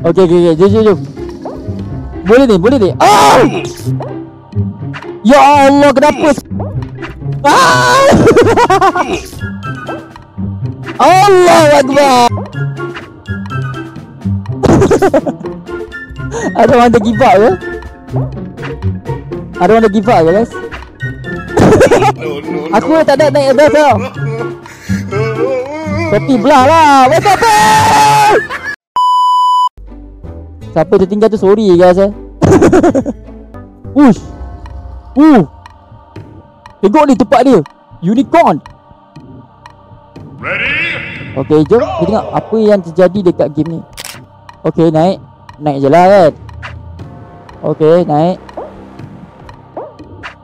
Okey. Jom. Boleh ni. Ah! Ya Allah, kenapa? Ah! Allahu Akbar. Ada orang dah give up ke? Ada orang dah give up ke, guys? Aku tak ada naik atas tau. Kopi belah lah. Wake up! Siapa tertinggal tu sorry guys Ush. Tengok ni tempat dia. Unicorn. Okay, jom kita tengok apa yang terjadi dekat game ni. Okay, naik je lah kan. Okay, naik.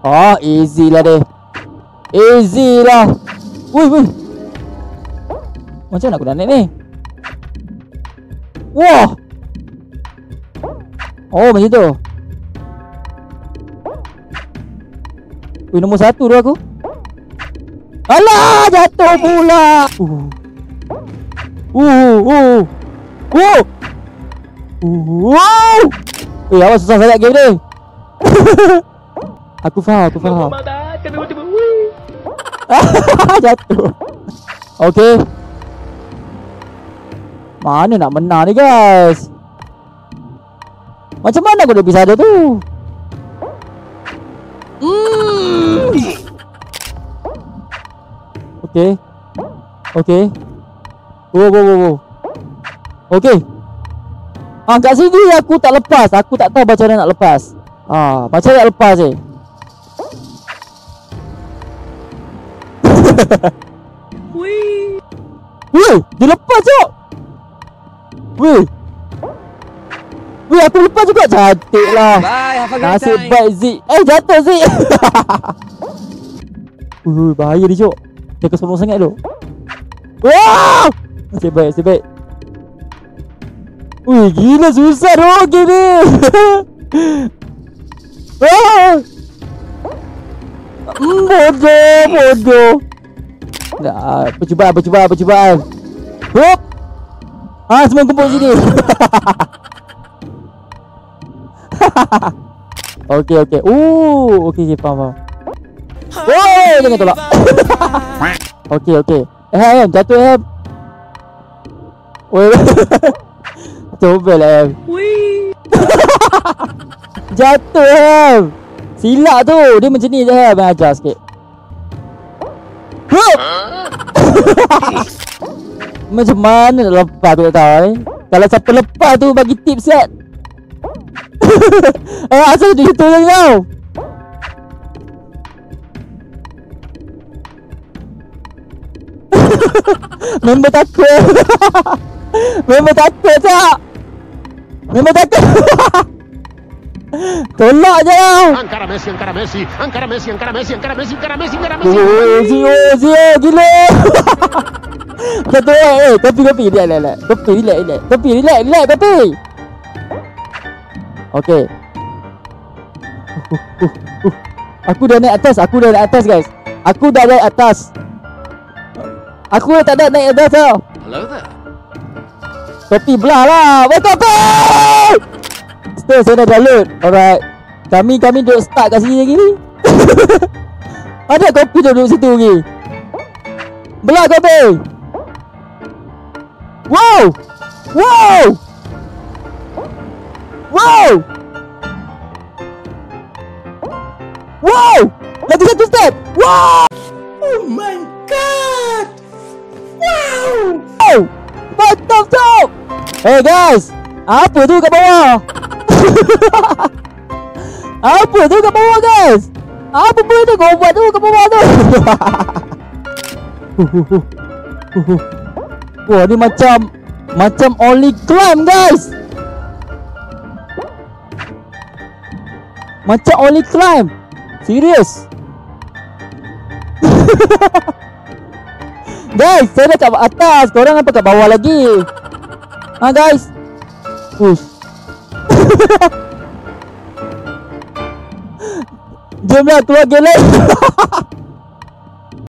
Oh, easy lah deh. Easy lah. Wih. Macam mana aku nak naik ni? Wah. Oh, macam tu. Wih, nombor 1 tu aku. Alah, jatuh pula. Wow. Awak susah sangat game ni. Aku faham. Jatuh. Okay. Mana nak menang ni guys? Macam mana aku dah bisa ada tu? Okay. Wow. Okay. Kat sini aku tak lepas. Aku tak tahu macam mana nak lepas. Macam nak lepas je. Weh, dia lepas je. Weh, aku lepas juga. Cantik lah. Nasib baik Zik. Jatuh Zik. Bahaya dia Cok. Dia kesombong sangat tu. Wah, nasib baik. Gila susah tu game ni. Bodoh. Percubaan. Hop. Semua kumpul sini. Okay. Okay, faham. Jangan tolak. Okay. Jatuh. Coba lah. Jatuh. Silap tu. Dia macam ni je. Ajar sikit. Macam mana nak lepas tu tak tahu Kalau siapa lepas tu bagi tips set. Asal dia gitu je kau. Member takut. Member takut tak? Tolak je kau. Angkara Messi. Zio, gila. Satu kopi relax. Kopi relax kopi. Okay. Aku dah naik atas guys. Aku dah naik atas. Aku tak ada naik atas tau. Hello there. Kopi belah lah. Wake up. Still saya dah download. Alright. Kami duduk start kat sini lagi ni. Ada kopi duduk situ lagi. Belah kopi. Wow. Lagi satu step. Wow. Oh my god. Wow. Mantap tu. Hey guys, apa tu kat bawah? Apa tu kat bawah guys? Apa benda tu kau buat tu kat bawah tu? Wah, ni macam only climb guys. Macam only climb. Serius. Guys, saya dah kat atas. Korang apa kat bawah lagi? Guys. Push. Jomlah keluar game lain.